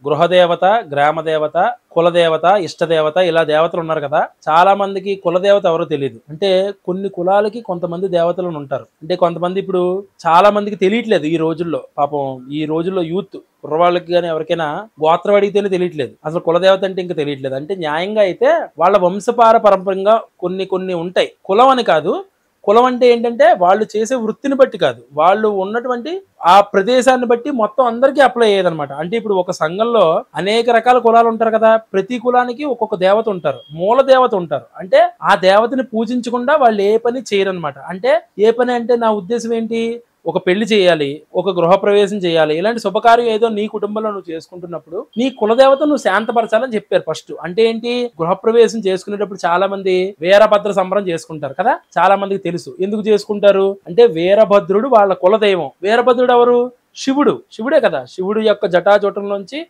గృహదేవత, గ్రామదేవత, కులదేవత, ఇష్టదేవత ఇలా దేవతలు ఉన్నారు కదా. చాలా మందికి కులదేవత ఎవరో తెలియదు. అంటే కొన్ని కులాలకి కొంతమంది దేవతలు ఉంటారు. అంటే కొంతమంది ఇప్పుడు చాలా మందికి తెలియట్లేదు ఈ రోజుల్లో. పాపం ఈ రోజుల్లో యూత్ కుర్రవాళ్ళకి కానీ ఎవరికైనా గోత్రం అడిగితేనే తెలియట్లేదు. అసలు కులదేవత అంటే ఇంకా తెలియట్లేదు. అంటే న్యాయంగా అయితే వాళ్ళ వంశపారపరంపరంగా కొన్ని కొన్ని ఉంటాయి. కులం అని కాదు. కులం అంటే ఏంటంటే వాళ్ళు చేసే వృత్తిని బట్టి కాదు, వాళ్ళు ఉన్నటువంటి ఆ ప్రదేశాన్ని బట్టి మొత్తం అందరికీ అప్లై అయ్యేదన్నమాట. అంటే ఇప్పుడు ఒక సంఘంలో అనేక రకాల కులాలు ఉంటారు కదా. ప్రతి కులానికి ఒక్కొక్క దేవత ఉంటారు, మూల దేవత ఉంటారు. అంటే ఆ దేవతని పూజించకుండా వాళ్ళు ఏ పని చేయరనమాట. అంటే ఏ పని అంటే నా ఉద్దేశం ఏంటి, ఒక పెళ్లి చేయాలి, ఒక గృహప్రవేశం చేయాలి, ఇలాంటి శుభకార్యం ఏదో నీ కుటుంబంలో నువ్వు చేసుకుంటున్నప్పుడు నీ కులదేవత నువ్వు శాంతపరచాలని చెప్పారు ఫస్ట్. అంటే ఏంటి, గృహప్రవేశం చేసుకునేటప్పుడు చాలా మంది వీరభద్ర సంబరం చేసుకుంటారు కదా. చాలా మందికి తెలుసు ఎందుకు చేసుకుంటారు అంటే వీరభద్రుడు వాళ్ళ కులదైవం. వీరభద్రుడు ఎవరు, శివుడు. శివుడే కదా. శివుడు యొక్క జటాజూటంలోంచి